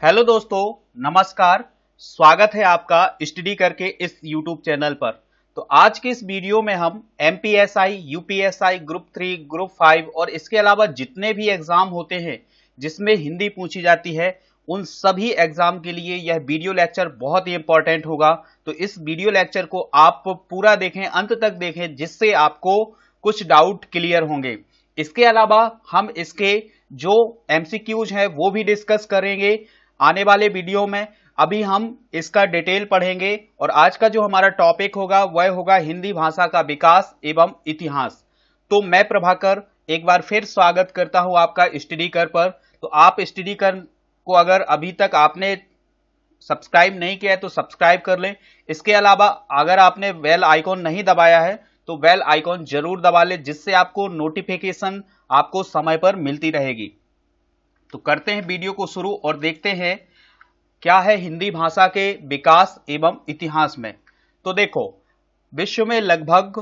Hello दोस्तों, नमस्कार। स्वागत है आपका स्टडी करके इस यूट्यूब चैनल पर। तो आज के इस वीडियो में हम एमपीएसआई, यूपीएसआई, ग्रुप 3, ग्रुप 5 और इसके अलावा जितने भी एग्जाम होते हैं जिसमें हिंदी पूछी जाती है, उन सभी एग्जाम के लिए यह वीडियो लेक्चर बहुत ही इंपॉर्टेंट होगा। तो इस वीडियो लेक्चर को आप पूरा देखें, अंत तक देखें, जिससे आपको कुछ डाउट क्लियर होंगे। इसके अलावा हम इसके जो एमसीक्यूज हैं वो भी डिस्कस करेंगे आने वाले वीडियो में। अभी हम इसका डिटेल पढ़ेंगे और आज का जो हमारा टॉपिक होगा वह होगा हिंदी भाषा का विकास एवं इतिहास। तो मैं प्रभाकर एक बार फिर स्वागत करता हूं आपका स्टडी कर पर। तो आप स्टडी कर को अगर अभी तक आपने सब्सक्राइब नहीं किया है तो सब्सक्राइब कर लें। इसके अलावा अगर आपने बेल आइकॉन नहीं दबाया है तो बेल आइकॉन जरूर दबा लें, जिससे आपको नोटिफिकेशन आपको समय पर मिलती रहेगी। तो करते हैं वीडियो को शुरू और देखते हैं क्या है हिंदी भाषा के विकास एवं इतिहास में। तो देखो, विश्व में लगभग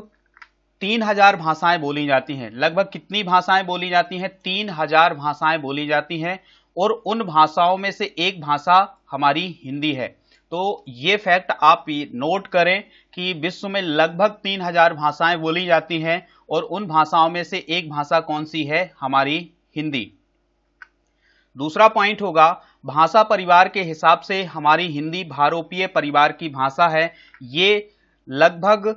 3000 भाषाएं बोली जाती हैं। लगभग कितनी भाषाएं बोली जाती हैं? 3000 भाषाएं बोली जाती हैं और उन भाषाओं में से एक भाषा हमारी हिंदी है। तो ये फैक्ट आप नोट करें कि विश्व में लगभग 3000 भाषाएं बोली जाती हैं और उन भाषाओं में से एक भाषा कौन सी है? हमारी हिंदी। दूसरा पॉइंट होगा, भाषा परिवार के हिसाब से हमारी हिंदी भारोपीय परिवार की भाषा है। ये लगभग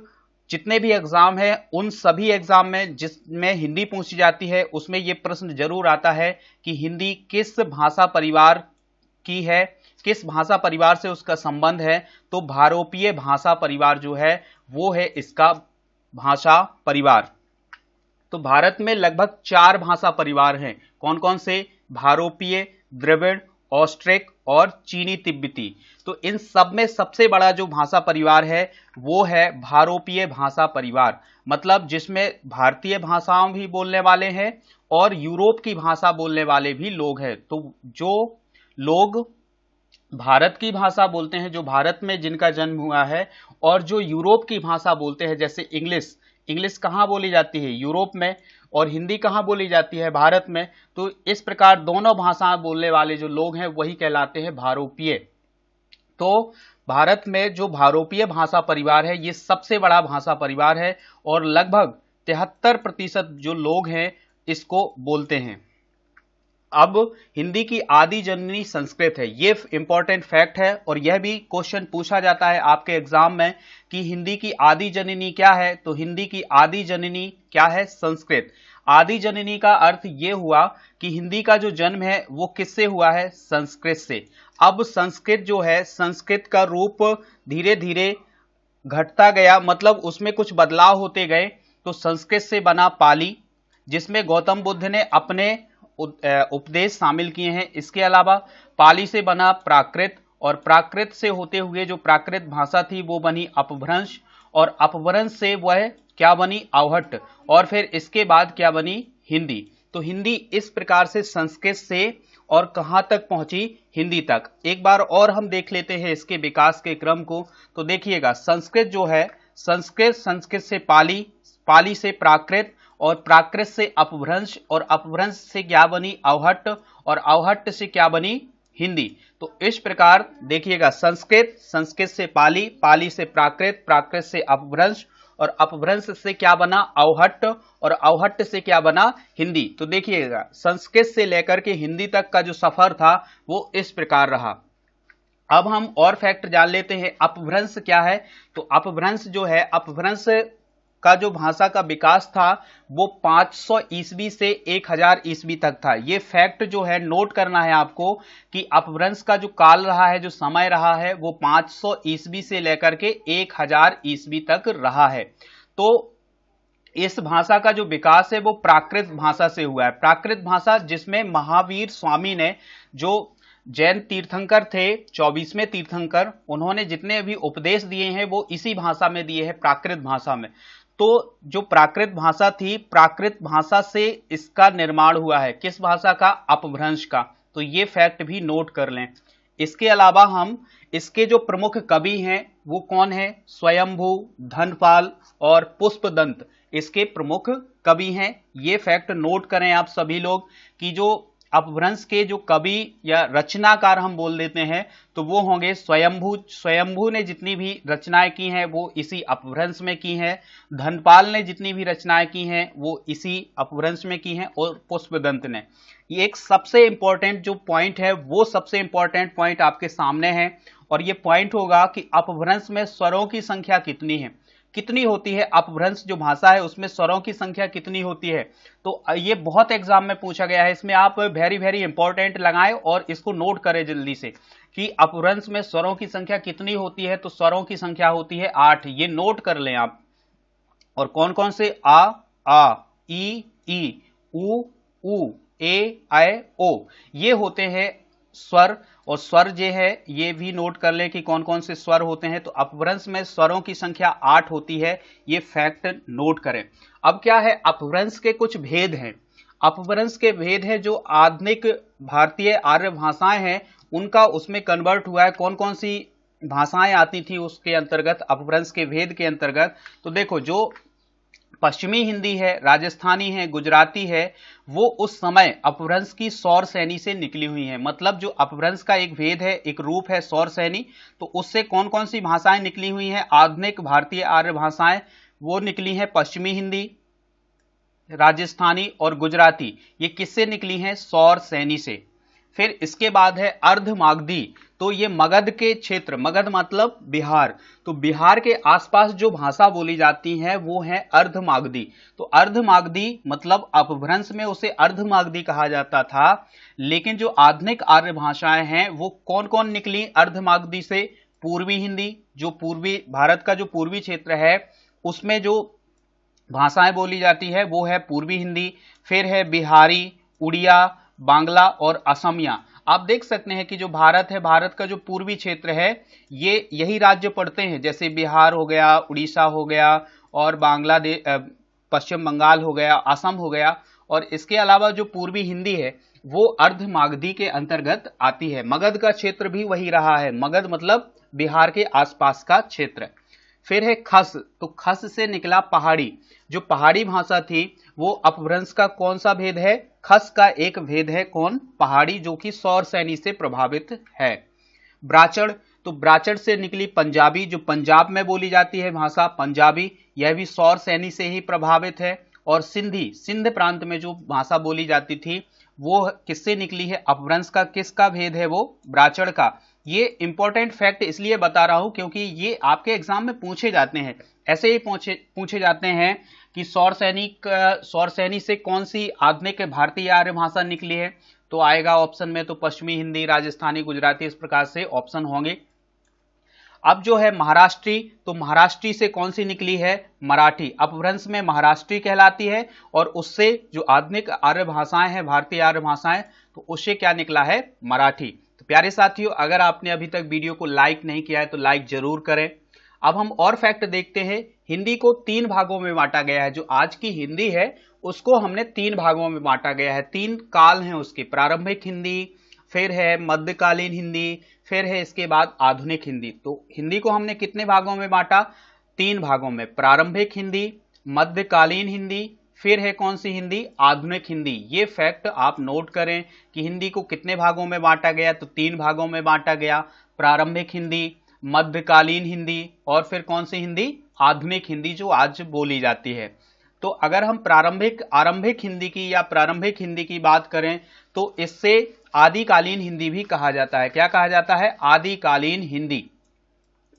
जितने भी एग्जाम है उन सभी एग्जाम में जिसमें हिंदी पूछी जाती है उसमें यह प्रश्न जरूर आता है कि हिंदी किस भाषा परिवार की है, किस भाषा परिवार से उसका संबंध है। तो भारोपीय भाषा परिवार जो है वो है इसका भाषा परिवार। तो भारत में लगभग 4 भाषा परिवार हैं। कौन कौन से? भारोपीय, द्रविड़, ऑस्ट्रिक और चीनी तिब्बती। तो इन सब में सबसे बड़ा जो भाषा परिवार है वो है भारोपीय भाषा परिवार, मतलब जिसमें भारतीय भाषाओं भी बोलने वाले हैं और यूरोप की भाषा बोलने वाले भी लोग हैं। तो जो लोग भारत की भाषा बोलते हैं, जो भारत में जिनका जन्म हुआ है, और जो यूरोप की भाषा बोलते हैं, जैसे इंग्लिश। इंग्लिश कहाँ बोली जाती है? यूरोप में। और हिंदी कहाँ बोली जाती है? भारत में। तो इस प्रकार दोनों भाषाएं बोलने वाले जो लोग हैं वही कहलाते हैं भारोपीय। तो भारत में जो भारोपीय भाषा परिवार है ये सबसे बड़ा भाषा परिवार है और लगभग 73% जो लोग हैं इसको बोलते हैं। अब हिंदी की आदि जननी संस्कृत है, ये इंपॉर्टेंट फैक्ट है और यह भी क्वेश्चन पूछा जाता है आपके एग्जाम में कि हिंदी की आदि जननी क्या है। तो हिंदी की आदि जननी क्या है? संस्कृत। आदि जननी का अर्थ ये हुआ कि हिंदी का जो जन्म है वो किससे हुआ है? संस्कृत से। अब संस्कृत जो है, संस्कृत का रूप धीरे धीरे घटता गया, मतलब उसमें कुछ बदलाव होते गए। तो संस्कृत से बना पाली, जिसमें गौतम बुद्ध ने अपने उपदेश शामिल किए हैं। इसके अलावा पाली से बना प्राकृत और प्राकृत से होते हुए जो प्राकृत भाषा थी वो बनी अपभ्रंश और अपभ्रंश से वह क्या बनी? अवहट्ट। और फिर इसके बाद क्या बनी? हिंदी। तो हिंदी इस प्रकार से संस्कृत से और कहां तक पहुंची? हिंदी तक। एक बार और हम देख लेते हैं इसके विकास के क्रम को। तो देखिएगा, संस्कृत जो है, संस्कृत से पाली, पाली से प्राकृत और प्राकृत से अपभ्रंश और अपभ्रंश से क्या बनी? अवहट्ट और अवहट्ट से क्या बनी? हिंदी। तो इस प्रकार देखिएगा, संस्कृत से पाली, पाली से प्राकृत, प्राकृत से अपभ्रंश और अपभ्रंश से क्या बना? अवहट्ट और अवहट्ट से क्या बना? हिंदी। तो देखिएगा, संस्कृत से लेकर के हिंदी तक का जो सफर था वो इस प्रकार रहा। अब हम और फैक्ट जान लेते हैं, अपभ्रंश क्या है। तो अपभ्रंश जो है, अपभ्रंश का जो भाषा का विकास था वो 500 ईस्वी से 1000 ईस्वी तक था। ये फैक्ट जो है नोट करना है आपको कि अपभ्रंश का जो काल रहा है, जो समय रहा है, वो 500 ईस्वी से लेकर के 1000 ईस्वी तक रहा है। तो इस भाषा का जो विकास है वो प्राकृत भाषा से हुआ है। प्राकृत भाषा जिसमें महावीर स्वामी ने, जो जैन तीर्थंकर थे, 24वें तीर्थंकर, उन्होंने जितने भी उपदेश दिए हैं वो इसी भाषा में दिए हैं, प्राकृत भाषा में। तो जो प्राकृत भाषा थी, प्राकृत भाषा से इसका निर्माण हुआ है। किस भाषा का? अपभ्रंश का। तो ये फैक्ट भी नोट कर लें। इसके अलावा हम इसके जो प्रमुख कवि हैं वो कौन है? स्वयंभू, धनपाल और पुष्पदंत इसके प्रमुख कवि हैं। ये फैक्ट नोट करें आप सभी लोग कि जो अपभ्रंश के जो कवि या रचनाकार हम बोल देते हैं तो वो होंगे स्वयंभू। स्वयंभू ने जितनी भी रचनाएं की हैं वो इसी अपभ्रंश में की हैं। धनपाल ने जितनी भी रचनाएं की हैं वो इसी अपभ्रंश में की हैं। और पुष्पदंत ने। ये एक सबसे इंपॉर्टेंट जो पॉइंट है वो सबसे इंपॉर्टेंट पॉइंट आपके सामने है और ये पॉइंट होगा कि अपभ्रंश में स्वरों की संख्या कितनी है, कितनी होती है। अपभ्रंश जो भाषा है उसमें स्वरों की संख्या कितनी होती है। तो ये बहुत एग्जाम में पूछा गया है, इसमें आप वेरी वेरी इंपॉर्टेंट लगाएं और इसको नोट करें जल्दी से कि अपभ्रंश में स्वरों की संख्या कितनी होती है। तो स्वरों की संख्या होती है 8, ये नोट कर लें आप। और कौन कौन से? आ, ई, उ, ए, ओ, ये होते हैं स्वर। और स्वर जो है ये भी नोट कर ले कि कौन कौन से स्वर होते हैं। तो अपभ्रंश में स्वरों की संख्या 8 होती है, ये फैक्ट नोट करें। अब क्या है, अपभ्रंश के कुछ भेद हैं। अपभ्रंश के भेद है जो आधुनिक भारतीय आर्य भाषाएं हैं उनका उसमें कन्वर्ट हुआ है। कौन कौन सी भाषाएं आती थी उसके अंतर्गत, अपभ्रंश के भेद के अंतर्गत। तो देखो, जो पश्चिमी हिंदी है, राजस्थानी है, गुजराती है, वो उस समय अपभ्रंश की सौर सैनी से निकली हुई है। मतलब जो अपभ्रंश का एक भेद है, एक रूप है सौर सैनी, तो उससे कौन कौन सी भाषाएं निकली हुई हैं? आधुनिक भारतीय आर्य भाषाएं वो निकली हैं पश्चिमी हिंदी, राजस्थानी और गुजराती। ये किससे निकली हैं? सौर सैनी से। फिर इसके बाद है अर्धमागधी। तो ये मगध के क्षेत्र, मगध मतलब बिहार, तो बिहार के आसपास जो भाषा बोली जाती है वो है अर्धमागधी। तो अर्धमागधी मतलब अपभ्रंश में उसे अर्धमागधी कहा जाता था। लेकिन जो आधुनिक आर्य भाषाएं हैं वो कौन कौन निकली अर्धमागधी से? पूर्वी हिंदी, जो पूर्वी भारत का जो पूर्वी क्षेत्र है उसमें जो भाषाएं बोली जाती है वो है पूर्वी हिंदी। फिर है बिहारी, उड़िया, बांग्ला और असमिया। आप देख सकते हैं कि जो भारत है, भारत का जो पूर्वी क्षेत्र है ये यही राज्य पड़ते हैं, जैसे बिहार हो गया, उड़ीसा हो गया और बांग्लादेश, पश्चिम बंगाल हो गया, असम हो गया। और इसके अलावा जो पूर्वी हिंदी है वो अर्धमागधी के अंतर्गत आती है। मगध का क्षेत्र भी वही रहा है, मगध मतलब बिहार के आसपास का क्षेत्र। फिर है खस। तो खस से निकला पहाड़ी। जो पहाड़ी भाषा थी वो अपभ्रंश का कौन सा भेद है? खस का एक भेद है। कौन? पहाड़ी, जो कि सौर सैनी से प्रभावित है। ब्राचड़। तो ब्राचड़ से निकली पंजाबी, जो पंजाब में बोली जाती है भाषा पंजाबी, यह भी सौर सैनी से ही प्रभावित है। और सिंधी, सिंध प्रांत में जो भाषा बोली जाती थी वो किससे निकली है? अपभ्रंश का किसका भेद है? वो ब्राचड़ का। ये इंपॉर्टेंट फैक्ट इसलिए बता रहा हूं क्योंकि ये आपके एग्जाम में पूछे जाते हैं, ऐसे ही पूछे जाते हैं कि सौर सैनी से कौन सी आधुनिक भारतीय आर्य भाषा निकली है। तो आएगा ऑप्शन में तो पश्चिमी हिंदी, राजस्थानी, गुजराती, इस प्रकार से ऑप्शन होंगे। अब जो है महाराष्ट्री, तो महाराष्ट्री से कौन सी निकली है? मराठी। अपभ्रंश में महाराष्ट्री कहलाती है और उससे जो आधुनिक आर्य भाषाएं हैं, भारतीय आर्य भाषाएं, तो उससे क्या निकला है? मराठी। तो प्यारे साथियों, अगर आपने अभी तक वीडियो को लाइक नहीं किया है तो लाइक जरूर करें। अब हम और फैक्ट देखते हैं। हिंदी को 3 भागों में बांटा गया है। जो आज की हिंदी है उसको हमने 3 भागों में बांटा गया है। 3 काल हैं उसके, प्रारंभिक हिंदी, फिर है मध्यकालीन हिंदी, फिर है इसके बाद आधुनिक हिंदी। तो हिंदी को हमने कितने भागों में बांटा? 3 भागों में। प्रारंभिक हिंदी, मध्यकालीन हिंदी, फिर है कौन सी हिंदी? आधुनिक हिंदी। ये फैक्ट आप नोट करें कि हिंदी को कितने भागों में बांटा गया? तो 3 भागों में बांटा गया। प्रारंभिक हिंदी, मध्यकालीन हिंदी और फिर कौन सी हिंदी? आधुनिक हिंदी, जो आज बोली जाती है। तो अगर हम आरंभिक हिंदी की या प्रारंभिक हिंदी की बात करें तो इससे आदिकालीन हिंदी भी कहा जाता है। क्या कहा जाता है? आदिकालीन हिंदी।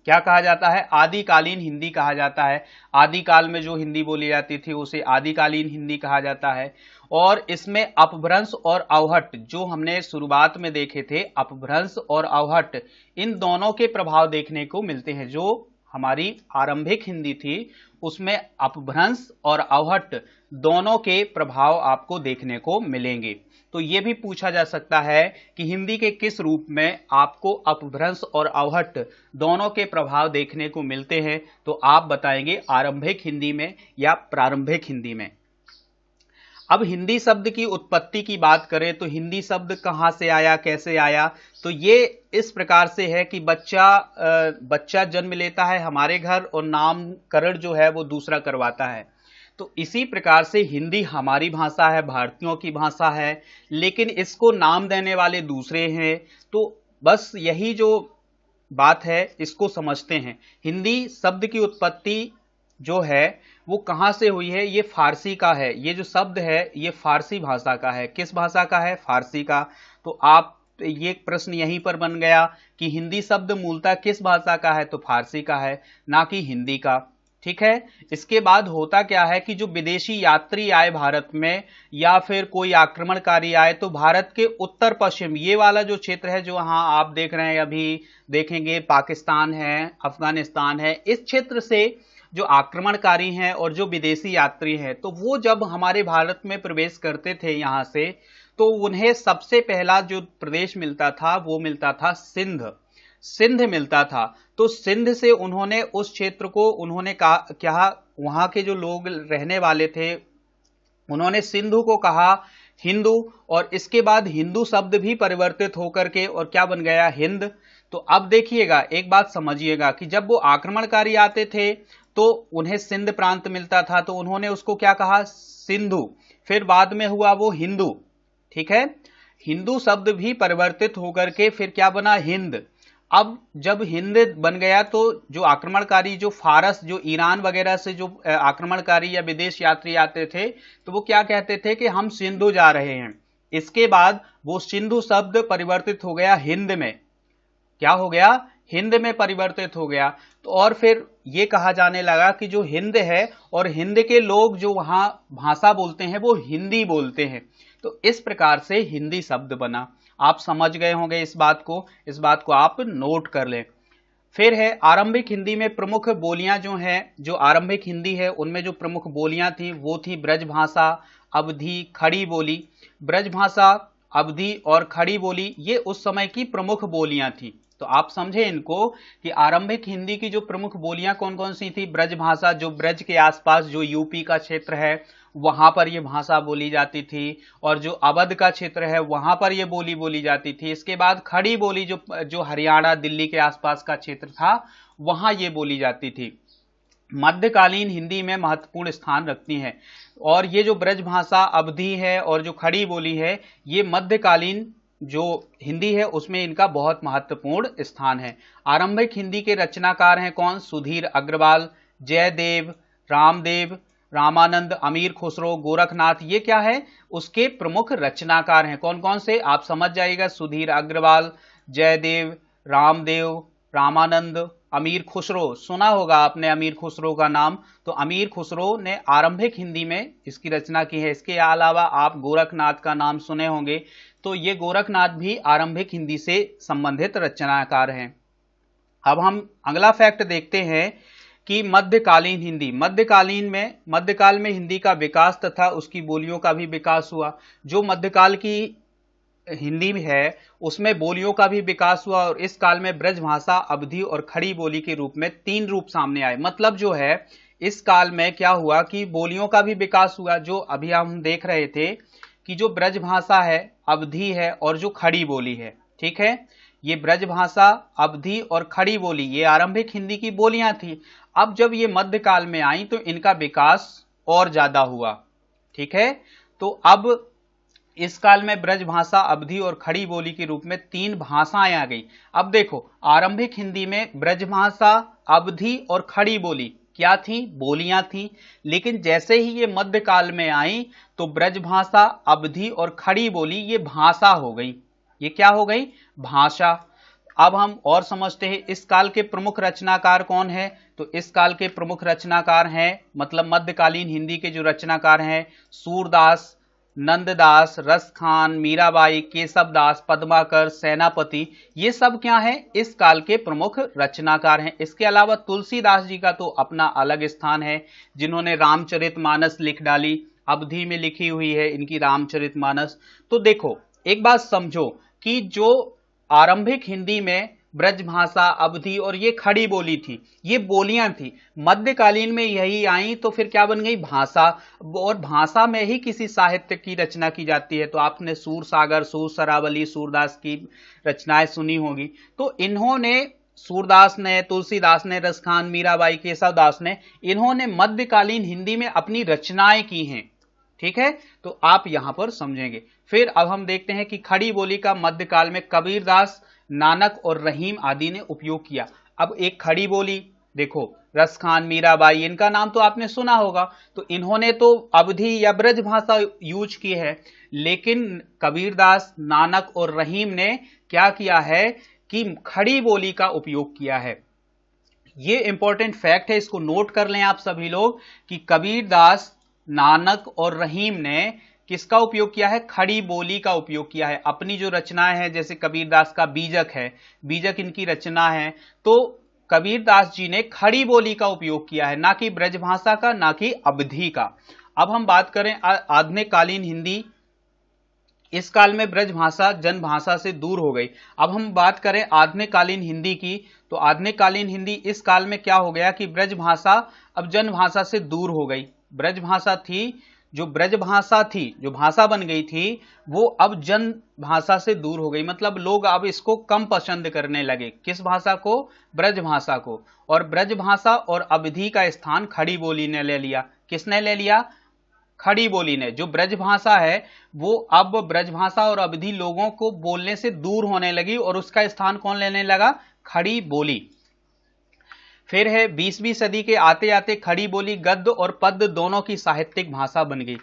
क्या कहा जाता है? आदिकालीन हिंदी कहा जाता है। आदिकाल में जो हिंदी बोली जाती थी उसे आदिकालीन हिंदी कहा जाता है। और इसमें अपभ्रंश और अवहट्ट, जो हमने शुरुआत में देखे थे, अपभ्रंश और अवहट्ट, इन दोनों के प्रभाव देखने को मिलते हैं। जो हमारी आरंभिक हिंदी थी उसमें अपभ्रंश और अवहट्ट दोनों के प्रभाव आपको देखने को मिलेंगे। तो यह भी पूछा जा सकता है कि हिंदी के किस रूप में आपको अपभ्रंश और अवहट्ट दोनों के प्रभाव देखने को मिलते हैं। तो आप बताएंगे आरंभिक हिंदी में या प्रारंभिक हिंदी में। अब हिंदी शब्द की उत्पत्ति की बात करें तो हिंदी शब्द कहां से आया, कैसे आया? तो ये इस प्रकार से है कि बच्चा जन्म लेता है हमारे घर और नामकरण जो है वो दूसरा करवाता है। तो इसी प्रकार से हिंदी हमारी भाषा है, भारतीयों की भाषा है, लेकिन इसको नाम देने वाले दूसरे हैं। तो बस यही जो बात है इसको समझते हैं। हिंदी शब्द की उत्पत्ति जो है वो कहां से हुई है, ये फारसी का है। ये जो शब्द है ये फारसी भाषा का है। किस भाषा का है? फारसी का। तो आप ये प्रश्न यहीं पर बन गया कि हिंदी शब्द मूलतः किस भाषा का है, तो फारसी का है, ना कि हिंदी का। ठीक है। इसके बाद होता क्या है कि जो विदेशी यात्री आए भारत में या फिर कोई आक्रमणकारी आए, तो भारत के उत्तर पश्चिम ये वाला जो क्षेत्र है जो वहां आप देख रहे हैं, अभी देखेंगे पाकिस्तान है, अफगानिस्तान है, इस क्षेत्र से जो आक्रमणकारी हैं और जो विदेशी यात्री हैं, तो वो जब हमारे भारत में प्रवेश करते थे यहां से, तो उन्हें सबसे पहला जो प्रदेश मिलता था वो मिलता था सिंध मिलता था। तो सिंध से उन्होंने उस क्षेत्र को उन्होंने कहा, क्या वहां के जो लोग रहने वाले थे उन्होंने सिंधु को कहा हिंदू, और इसके बाद हिंदू शब्द भी परिवर्तित होकर के और क्या बन गया? हिंद। तो अब देखिएगा, एक बात समझिएगा कि जब वो आक्रमणकारी आते थे तो उन्हें सिंध प्रांत मिलता था, तो उन्होंने उसको क्या कहा? सिंधु। फिर बाद में हुआ वो हिंदू। ठीक है। हिंदू शब्द भी परिवर्तित होकर के फिर क्या बना? हिंद। अब जब हिंद बन गया तो जो आक्रमणकारी, जो फारस, जो ईरान वगैरह से जो आक्रमणकारी या विदेश यात्री आते थे, तो वो क्या कहते थे कि हम सिंधु जा रहे हैं। इसके बाद वो सिंधु शब्द परिवर्तित हो गया हिंद में। क्या हो गया? हिंद में परिवर्तित हो गया। तो और फिर ये कहा जाने लगा कि जो हिंद है और हिंद के लोग जो वहां भाषा बोलते हैं वो हिंदी बोलते हैं। तो इस प्रकार से हिंदी शब्द बना। आप समझ गए होंगे इस बात को आप नोट कर लें। फिर है आरंभिक हिंदी में प्रमुख बोलियां जो हैं, जो आरंभिक हिंदी है उनमें जो प्रमुख बोलियां थी वो थी ब्रजभाषा, अवधी, खड़ी बोली। ब्रजभाषा, अवधी और खड़ी बोली ये उस समय की प्रमुख बोलियां थी। तो आप समझे इनको कि आरंभिक हिंदी की जो प्रमुख बोलियां कौन कौन सी थी? ब्रजभाषा, जो ब्रज के आसपास जो यूपी का क्षेत्र है वहां पर यह भाषा बोली जाती थी, और जो अवध का क्षेत्र है वहां पर यह बोली बोली जाती थी। इसके बाद खड़ी बोली जो हरियाणा, दिल्ली के आसपास का क्षेत्र था वहां ये बोली जाती थी। मध्यकालीन हिंदी में महत्वपूर्ण स्थान रखती हैं, और ये जो ब्रजभाषा, अवधी है और जो खड़ी बोली है ये मध्यकालीन जो हिंदी है उसमें इनका बहुत महत्वपूर्ण स्थान है। आरंभिक हिंदी के रचनाकार हैं कौन? सुधीर अग्रवाल, जयदेव, रामदेव, रामानंद, अमीर खुसरो, गोरखनाथ, ये क्या है? उसके प्रमुख रचनाकार हैं। कौन कौन से? आप समझ जाइएगा, सुधीर अग्रवाल, जयदेव, रामदेव, रामानंद, अमीर खुसरो। सुना होगा आपने अमीर खुसरो का नाम। तो अमीर खुसरो ने आरंभिक हिंदी में इसकी रचना की है। इसके अलावा आप गोरखनाथ का नाम सुने होंगे, तो ये गोरखनाथ भी आरंभिक हिंदी से संबंधित रचनाकार हैं। अब हम अगला फैक्ट देखते हैं कि मध्यकालीन हिंदी, मध्यकाल में हिंदी का विकास तथा उसकी बोलियों का भी विकास हुआ। जो मध्यकाल की हिंदी है उसमें बोलियों का भी विकास हुआ, और इस काल में ब्रजभाषा, अवधी और खड़ी बोली के रूप में 3 रूप सामने आए। मतलब जो है इस काल में क्या हुआ कि बोलियों का भी विकास हुआ। जो अभी हम देख रहे थे कि जो ब्रजभाषा है, अवधी है और जो खड़ी बोली है, ठीक है, ये ब्रजभाषा, अवधी और खड़ी बोली ये आरंभिक हिंदी की बोलियां थी। अब जब ये मध्यकाल में आई तो इनका विकास और ज्यादा हुआ। ठीक है। तो अब इस काल में ब्रजभाषा, अवधी और खड़ी बोली के रूप में 3 भाषाएं आ गई। अब देखो आरंभिक हिंदी में ब्रजभाषा, अवधी और खड़ी बोली क्या थी? बोलियां थी। लेकिन जैसे ही ये मध्यकाल में आई तो ब्रजभाषा, अवधी और खड़ी बोली ये भाषा हो गई। ये क्या हो गई? भाषा। अब हम और समझते हैं इस काल के प्रमुख रचनाकार कौन है। तो इस काल के प्रमुख रचनाकार हैं, मतलब मध्यकालीन हिंदी के जो रचनाकार हैं, सूरदास, नंददास, रसखान, मीराबाई, केशवदास, पद्माकर, सेनापति, ये सब क्या हैं? इस काल के प्रमुख रचनाकार हैं। इसके अलावा तुलसीदास जी का तो अपना अलग स्थान है, जिन्होंने रामचरितमानस लिख डाली, अवधी में लिखी हुई है इनकी रामचरितमानस। तो देखो एक बात समझो कि जो आरंभिक हिंदी में ब्रजभाषा, अवधी और ये खड़ी बोली थी, ये बोलियां थी। मध्यकालीन में यही आई तो फिर क्या बन गई? भाषा। और भाषा में ही किसी साहित्य की रचना की जाती है। तो आपने सूर सागर, सूर सरावली, सूरदास की रचनाएं सुनी होगी। तो इन्होंने सूरदास ने, तुलसीदास ने, रसखान, मीराबाई, केशवदास ने, इन्होंने मध्यकालीन हिंदी में अपनी रचनाएं की हैं। ठीक है, तो आप यहां पर समझेंगे। फिर अब हम देखते हैं कि खड़ी बोली का मध्यकाल में कबीरदास, नानक और रहीम आदि ने उपयोग किया। अब एक खड़ी बोली देखो, रसखान, मीराबाई, इनका नाम तो आपने सुना होगा, तो इन्होंने तो अवधी या ब्रज भाषा यूज की है, लेकिन कबीरदास, नानक और रहीम ने क्या किया है कि खड़ी बोली का उपयोग किया है। ये इंपॉर्टेंट फैक्ट है, इसको नोट कर लें आप सभी लोग कि कबीरदास, नानक और रहीम ने किसका उपयोग किया है? खड़ी बोली का उपयोग किया है। अपनी जो रचनाएं हैं, जैसे कबीरदास का बीजक है, बीजक इनकी रचना है, तो कबीरदास जी ने खड़ी बोली का उपयोग किया है, ना कि ब्रजभाषा का, ना कि अवधी का। अब हम बात करें आधुनिक कालीन हिंदी, इस काल में ब्रजभाषा जनभाषा से दूर हो गई। अब हम बात करें आधुनिक कालीन हिंदी की, तो आधुनिक कालीन हिंदी इस काल में क्या हो गया कि ब्रजभाषा अब जनभाषा से दूर हो गई। ब्रजभाषा थी, जो ब्रजभाषा थी, जो भाषा बन गई थी, वो अब जन भाषा से दूर हो गई। मतलब लोग अब इसको कम पसंद करने लगे। किस भाषा को? ब्रजभाषा को। और ब्रजभाषा और अवधी का स्थान खड़ी बोली ने ले लिया। किसने ले लिया? खड़ी बोली ने। जो ब्रजभाषा है वो अब ब्रजभाषा और अवधी लोगों को बोलने से दूर होने लगी और उसका स्थान कौन लेने लगा? खड़ी बोली। फिर है 20वीं सदी के आते आते खड़ी बोली गद्य और पद्य दोनों की साहित्यिक भाषा बन गई।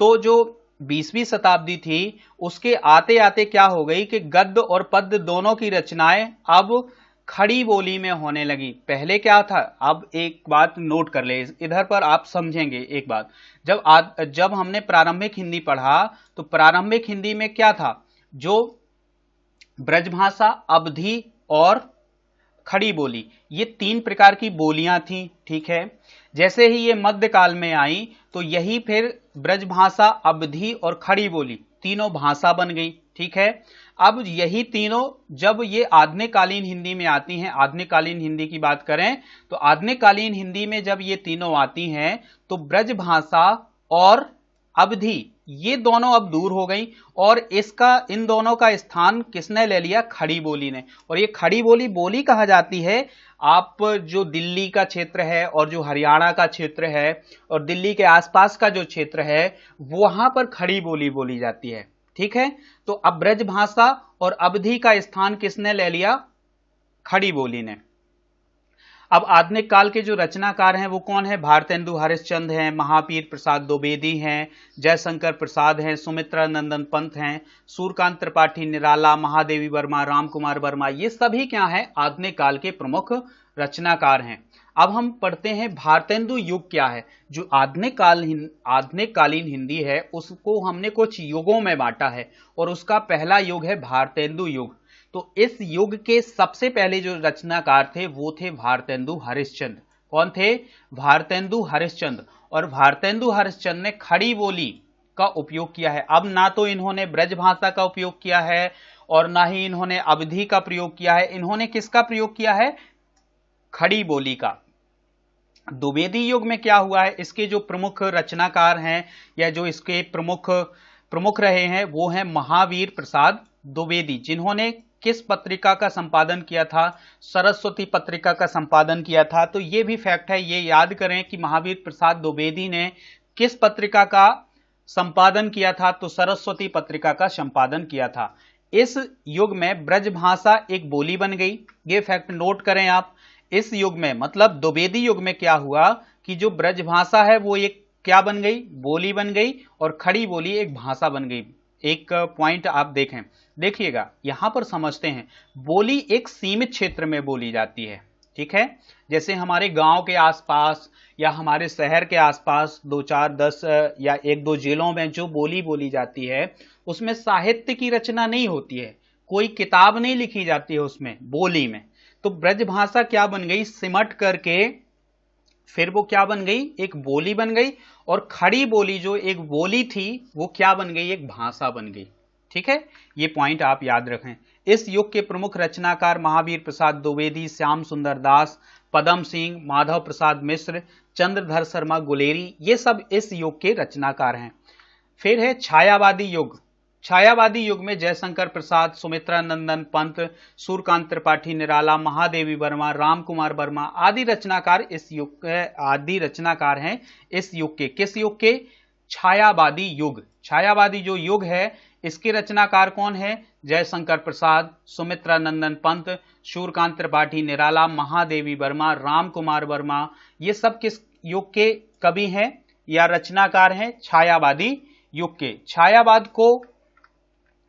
तो जो 20वीं शताब्दी थी, उसके आते आते क्या हो गई कि गद्य और पद्य दोनों की रचनाएं अब खड़ी बोली में होने लगी। पहले क्या था? अब एक बात नोट कर ले, इधर पर आप समझेंगे एक बात। जब हमने प्रारंभिक हिंदी पढ़ा, तो प्रारंभिक हिंदी में क्या था? जो ब्रजभाषा, अवधी और खड़ी बोली, ये 3 प्रकार की बोलियां थी। ठीक है, जैसे ही ये मध्यकाल में आई, तो यही फिर ब्रजभाषा, अवधी और खड़ी बोली तीनों भाषा बन गई। ठीक है, अब यही तीनों जब ये आधुनिक कालीन हिंदी में आती हैं, आधुनिक कालीन हिंदी की बात करें तो आधुनिक कालीन हिंदी में जब ये तीनों आती हैं, तो ब्रजभाषा और अवधी ये दोनों अब दूर हो गई और इन दोनों का स्थान किसने ले लिया? खड़ी बोली ने। और ये खड़ी बोली कहा जाती है। आप जो दिल्ली का क्षेत्र है और जो हरियाणा का क्षेत्र है और दिल्ली के आसपास का जो क्षेत्र है, वहां पर खड़ी बोली बोली जाती है। ठीक है, तो अब ब्रजभाषा और अवधी का स्थान किसने ले लिया? खड़ी बोली ने। अब आधुनिक काल के जो रचनाकार हैं वो कौन है? भारतेंदु हरिश्चंद्र हैं, महावीर प्रसाद द्विवेदी हैं, जयशंकर प्रसाद हैं, सुमित्रा नंदन पंत हैं, सूर्यकांत त्रिपाठी निराला, महादेवी वर्मा, राम कुमार वर्मा, ये सभी क्या हैं? आधुनिक काल के प्रमुख रचनाकार हैं। अब हम पढ़ते हैं भारतेंदु युग क्या है। जो आधुनिक कालीन हिंदी है, उसको हमने कुछ युगों में बांटा है और उसका पहला युग है भारतेंदु युग। तो इस युग के सबसे पहले जो रचनाकार थे वो थे भारतेंदु हरिश्चंद्र। कौन थे? भारतेंदु हरिश्चंद्र। और भारतेंदु हरिश्चंद्र ने खड़ी बोली का उपयोग किया है। अब ना तो इन्होंने ब्रजभाषा का उपयोग किया है और ना ही इन्होंने अवधी का प्रयोग किया है। इन्होंने किसका प्रयोग किया है? खड़ी बोली का। द्विवेदी युग में क्या हुआ है? इसके जो प्रमुख रचनाकार हैं या जो इसके प्रमुख रहे हैं वो हैं महावीर प्रसाद द्विवेदी, जिन्होंने किस पत्रिका का संपादन किया था? सरस्वती पत्रिका का संपादन किया था। तो ये भी फैक्ट है, ये याद करें कि महावीर प्रसाद द्विवेदी ने किस पत्रिका का संपादन किया था? तो सरस्वती पत्रिका का संपादन किया था। इस युग में ब्रजभाषा एक बोली बन गई, ये फैक्ट नोट करें आप। इस युग में मतलब द्विवेदी युग में क्या हुआ कि जो ब्रजभाषा है वो एक क्या बन गई? बोली बन गई और खड़ी बोली एक भाषा बन गई। एक पॉइंट आप देखें, देखिएगा यहां पर समझते हैं। बोली एक सीमित क्षेत्र में बोली जाती है। ठीक है, जैसे हमारे गांव के आसपास या हमारे शहर के आसपास 2, 4, 10 या 1-2 जिलों में जो बोली बोली जाती है, उसमें साहित्य की रचना नहीं होती है, कोई किताब नहीं लिखी जाती है उसमें बोली में। तो ब्रजभाषा क्या बन गई? सिमट करके फिर वो क्या बन गई? एक बोली बन गई। और खड़ी बोली जो एक बोली थी वो क्या बन गई? एक भाषा बन गई। ठीक है, ये पॉइंट आप याद रखें। इस युग के प्रमुख रचनाकार महावीर प्रसाद द्विवेदी, श्याम सुंदर दास, पदम सिंह, माधव प्रसाद मिश्र, चंद्रधर शर्मा गुलेरी, ये सब इस युग के रचनाकार हैं। फिर है छायावादी युग। छायावादी युग में जयशंकर प्रसाद, सुमित्रा नंदन पंत, सूर्यकांत त्रिपाठी निराला, महादेवी वर्मा, राम कुमार वर्मा आदि रचनाकार हैं इस युग के। किस युग के? छायावादी युग। छायावादी जो युग है इसके रचनाकार कौन है? जयशंकर प्रसाद, सुमित्रा नंदन पंत, सूर्यकांत त्रिपाठी निराला, महादेवी वर्मा, राम कुमार वर्मा। ये सब किस युग के कवि हैं या रचनाकार हैं? छायावादी युग के। छायावाद को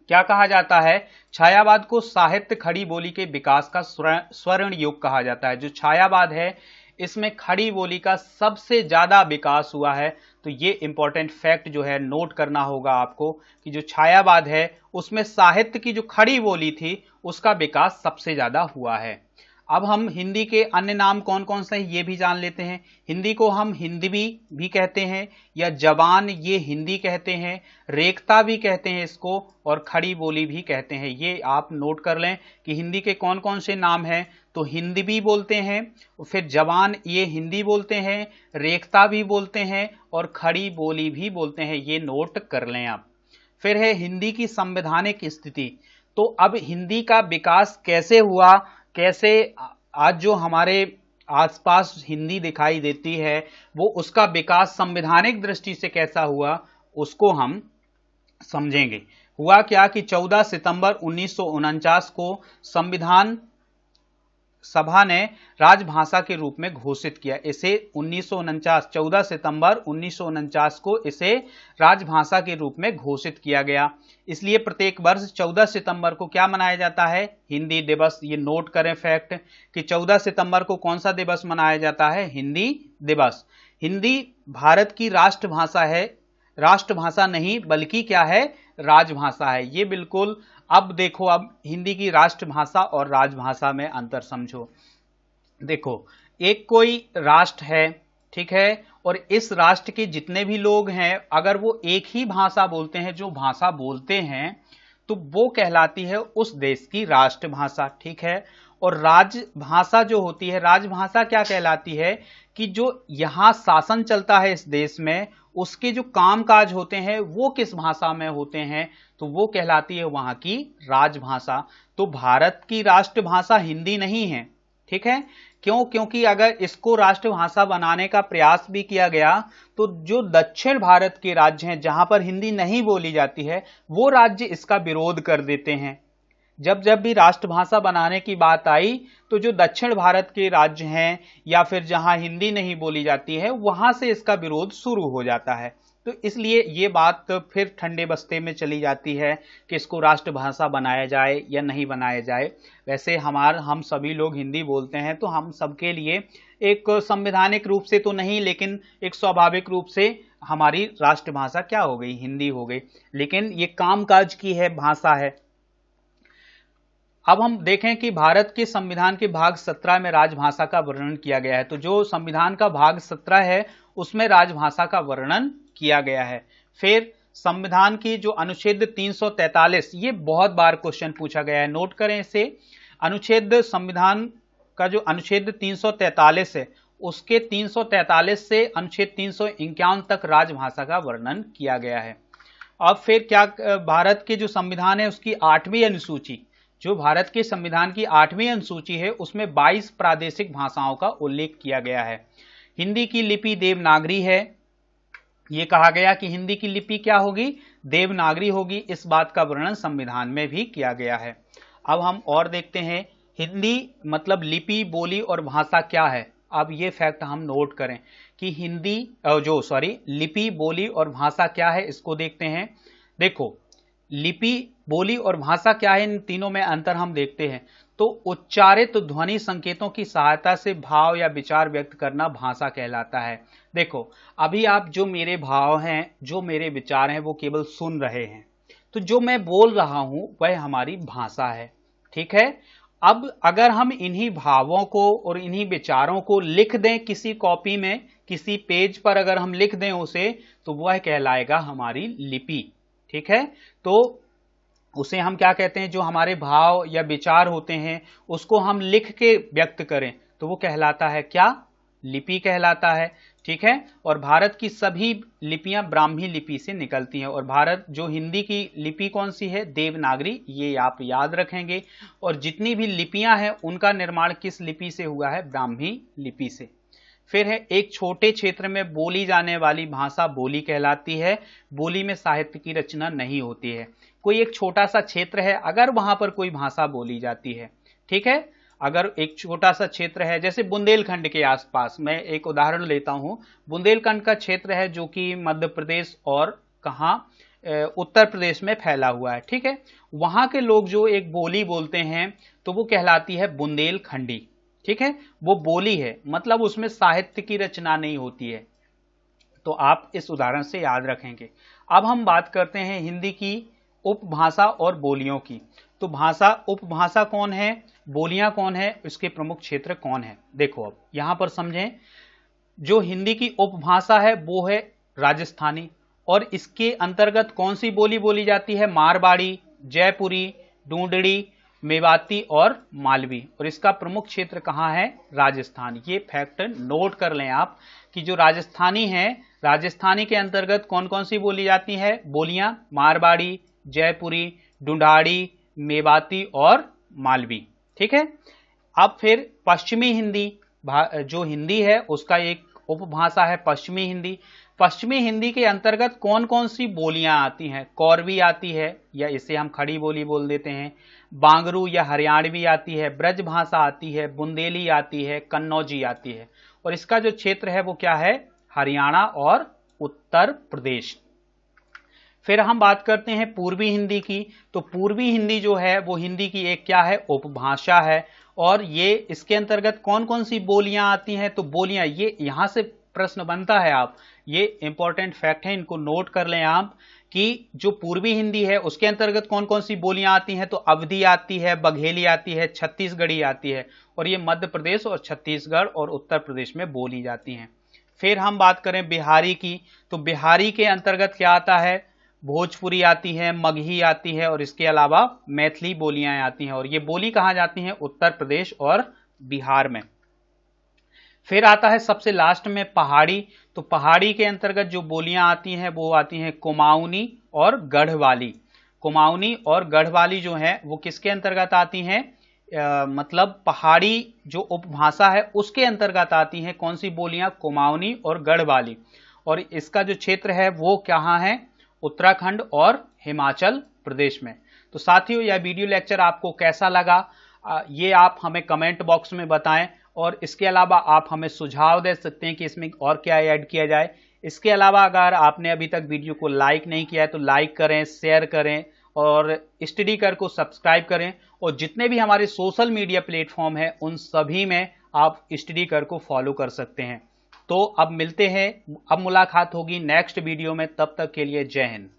क्या कहा जाता है? छायावाद को साहित्य खड़ी बोली के विकास का स्वर्ण युग कहा जाता है। जो छायावाद है इसमें खड़ी बोली का सबसे ज्यादा विकास हुआ है। तो ये इंपॉर्टेंट फैक्ट जो है नोट करना होगा आपको कि जो छायावाद है उसमें साहित्य की जो खड़ी बोली थी उसका विकास सबसे ज्यादा हुआ है। अब हम हिंदी के अन्य नाम कौन कौन से हैं ये भी जान लेते हैं। हिंदी को हम हिंदवी भी कहते हैं या जबान ये हिंदी कहते हैं, रेखता भी कहते हैं इसको, और खड़ी बोली भी कहते हैं। ये आप नोट कर लें कि हिंदी के कौन कौन से नाम हैं। तो हिंदवी बोलते हैं, फिर जबान ये हिंदी बोलते हैं, रेखता भी बोलते हैं और खड़ी बोली भी बोलते हैं। ये नोट कर लें आप। फिर है हिंदी की संवैधानिक स्थिति। तो अब हिंदी का विकास कैसे हुआ, कैसे आज जो हमारे आसपास हिंदी दिखाई देती है वो उसका विकास संवैधानिक दृष्टि से कैसा हुआ उसको हम समझेंगे। हुआ क्या कि 14 सितंबर 1949 को संविधान सभा ने राजभाषा के रूप में घोषित किया। इसे 14 सितंबर 1949 को इसे राजभाषा के रूप में घोषित किया गया। इसलिए प्रत्येक वर्ष 14 सितंबर को क्या मनाया जाता है? हिंदी दिवस। ये नोट करें फैक्ट कि 14 सितंबर को कौन सा दिवस मनाया जाता है? हिंदी दिवस। हिंदी भारत की राष्ट्रभाषा है, राष्ट्रभाषा नहीं बल्कि क्या है? राजभाषा है। ये बिल्कुल अब देखो, अब हिंदी की राष्ट्रभाषा और राजभाषा में अंतर समझो। देखो, एक कोई राष्ट्र है, ठीक है, और इस राष्ट्र के जितने भी लोग हैं अगर वो एक ही भाषा बोलते हैं, जो भाषा बोलते हैं, तो वो कहलाती है उस देश की राष्ट्रभाषा, ठीक है। और राजभाषा जो होती है, राजभाषा क्या कहलाती है कि जो यहां शासन चलता है इस देश में उसके जो कामकाज होते हैं वो किस भाषा में होते हैं, तो वो कहलाती है वहां की राजभाषा। तो भारत की राष्ट्रभाषा हिंदी नहीं है, ठीक है। क्यों? क्योंकि अगर इसको राष्ट्रभाषा बनाने का प्रयास भी किया गया तो जो दक्षिण भारत के राज्य हैं जहां पर हिंदी नहीं बोली जाती है वो राज्य इसका विरोध कर देते हैं। जब जब भी राष्ट्रभाषा बनाने की बात आई तो जो दक्षिण भारत के राज्य हैं या फिर जहां हिंदी नहीं बोली जाती है वहां से इसका विरोध शुरू हो जाता है। तो इसलिए ये बात फिर ठंडे बस्ते में चली जाती है कि इसको राष्ट्रभाषा बनाया जाए या नहीं बनाया जाए। वैसे हम सभी लोग हिंदी बोलते हैं तो हम सबके लिए एक संवैधानिक रूप से तो नहीं लेकिन एक स्वाभाविक रूप से हमारी राष्ट्रभाषा क्या हो गई? हिंदी हो गई। लेकिन ये कामकाज की है भाषा है। अब हम देखें कि भारत के संविधान के भाग 17 में राजभाषा का वर्णन किया गया है। तो जो संविधान का भाग 17 है उसमें राजभाषा का वर्णन किया गया है। फिर संविधान की जो अनुच्छेद 343, ये बहुत बार क्वेश्चन पूछा गया है, नोट करें इसे। अनुच्छेद संविधान का जो अनुच्छेद 343 है उसके 343 से अनुच्छेद 351 तक राजभाषा का वर्णन किया गया है। अब फिर क्या, भारत के जो संविधान है उसकी 8वीं अनुसूची, जो भारत के संविधान की 8वीं अनुसूची है उसमें 22 प्रादेशिक भाषाओं का उल्लेख किया गया है। हिंदी की लिपि देवनागरी है। ये कहा गया कि हिंदी की लिपि क्या होगी? देवनागरी होगी। इस बात का वर्णन संविधान में भी किया गया है। अब हम और देखते हैं हिंदी मतलब लिपि, बोली और भाषा क्या है। अब ये फैक्ट हम नोट करें कि लिपि, बोली और भाषा क्या है, इसको देखते हैं। देखो, लिपि, बोली और भाषा क्या है, इन तीनों में अंतर हम देखते हैं। तो उच्चारित ध्वनि संकेतों की सहायता से भाव या विचार व्यक्त करना भाषा कहलाता है। देखो, अभी आप जो मेरे भाव हैं, जो मेरे विचार हैं वो केवल सुन रहे हैं, तो जो मैं बोल रहा हूं वह हमारी भाषा है, ठीक है। अब अगर हम इन्हीं भावों को और इन्हीं विचारों को लिख दें किसी कॉपी में, किसी पेज पर अगर हम लिख दें उसे, तो वह कहलाएगा हमारी लिपि, ठीक है। तो उसे हम क्या कहते हैं? जो हमारे भाव या विचार होते हैं उसको हम लिख के व्यक्त करें तो वो कहलाता है क्या? लिपि कहलाता है। ठीक है, और भारत की सभी लिपियां ब्राह्मी लिपि से निकलती हैं। और भारत जो हिंदी की लिपि कौन सी है? देवनागरी, ये आप याद रखेंगे। और जितनी भी लिपियां हैं उनका निर्माण किस लिपि से हुआ है? ब्राह्मी लिपि से। फिर है एक छोटे क्षेत्र में बोली जाने वाली भाषा बोली कहलाती है। बोली में साहित्य की रचना नहीं होती है। कोई एक छोटा सा क्षेत्र है, अगर वहां पर कोई भाषा बोली जाती है, ठीक है, अगर एक छोटा सा क्षेत्र है, जैसे बुंदेलखंड के आसपास, मैं एक उदाहरण लेता हूं, बुंदेलखंड का क्षेत्र है जो कि मध्य प्रदेश और कहां, उत्तर प्रदेश में फैला हुआ है। ठीक है, वहां के लोग जो एक बोली बोलते हैं तो वो कहलाती है बुंदेलखंडी। ठीक है, वो बोली है, मतलब उसमें साहित्य की रचना नहीं होती है। तो आप इस उदाहरण से याद रखेंगे। अब हम बात करते हैं हिंदी की उपभाषा और बोलियों की। तो भाषा, उपभाषा कौन है, बोलियां कौन है, इसके प्रमुख क्षेत्र कौन है? देखो अब यहां पर समझें, जो हिंदी की उपभाषा है वो है राजस्थानी, और इसके अंतर्गत कौन सी बोली बोली जाती है? मारवाड़ी, जयपुरी, ढूंढड़ी, मेवाती और मालवी। और इसका प्रमुख क्षेत्र कहां है? राजस्थान। ये फैक्ट नोट कर लें आप कि जो राजस्थानी है, राजस्थानी के अंतर्गत कौन कौन सी बोली जाती है? बोलियां मारवाड़ी, जयपुरी, ढूंढाड़ी, मेवाती और मालवी। ठीक है, अब फिर पश्चिमी हिंदी, जो हिंदी है उसका एक उपभाषा है पश्चिमी हिंदी। पश्चिमी हिंदी के अंतर्गत कौन कौन सी बोलियां आती हैं? कौरवी आती है, या इसे हम खड़ी बोली बोल देते हैं, बांगरू या हरियाणवी आती है, ब्रज भाषा आती है, बुंदेली आती है, कन्नौजी आती है। और इसका जो क्षेत्र है वो क्या है? हरियाणा और उत्तर प्रदेश। फिर हम बात करते हैं पूर्वी हिंदी की। तो पूर्वी हिंदी जो है वो हिंदी की एक क्या है? उपभाषा है। और ये इसके अंतर्गत कौन कौन सी बोलियां आती हैं? तो बोलियां, ये यहां से प्रश्न बनता है, आप ये इंपॉर्टेंट फैक्ट है, इनको नोट कर लें आप कि जो पूर्वी हिंदी है उसके अंतर्गत कौन कौन सी बोलियां आती हैं? तो अवधी आती है, बघेली आती है, छत्तीसगढ़ी आती है। और ये मध्य प्रदेश और छत्तीसगढ़ और उत्तर प्रदेश में बोली जाती हैं। फिर हम बात करें बिहारी की। तो बिहारी के अंतर्गत क्या आता है? भोजपुरी आती है, मगही आती है, और इसके अलावा मैथिली बोलियां आती हैं। और ये बोली कहां जाती हैं? उत्तर प्रदेश और बिहार में। फिर आता है सबसे लास्ट में पहाड़ी। तो पहाड़ी के अंतर्गत जो बोलियां आती हैं वो आती हैं कुमाऊनी और गढ़वाली। कुमाऊनी और गढ़वाली जो है वो किसके अंतर्गत आती हैं? मतलब पहाड़ी जो उपभाषा है उसके अंतर्गत आती हैं। कौन सी बोलियां? कुमाऊनी और गढ़वाली। और इसका जो क्षेत्र है वो कहां है? उत्तराखंड और हिमाचल प्रदेश में। तो साथियों, यह वीडियो लेक्चर आपको कैसा लगा ये आप हमें कमेंट बॉक्स में बताएं। और इसके अलावा आप हमें सुझाव दे सकते हैं कि इसमें और क्या ऐड किया जाए। इसके अलावा अगर आपने अभी तक वीडियो को लाइक नहीं किया है तो लाइक करें, शेयर करें और स्टडी कर को सब्सक्राइब करें। और जितने भी हमारे सोशल मीडिया प्लेटफॉर्म हैं उन सभी में आप स्टडी कर को फॉलो कर सकते हैं। तो अब मिलते हैं, अब मुलाकात होगी नेक्स्ट वीडियो में। तब तक के लिए जय हिंद।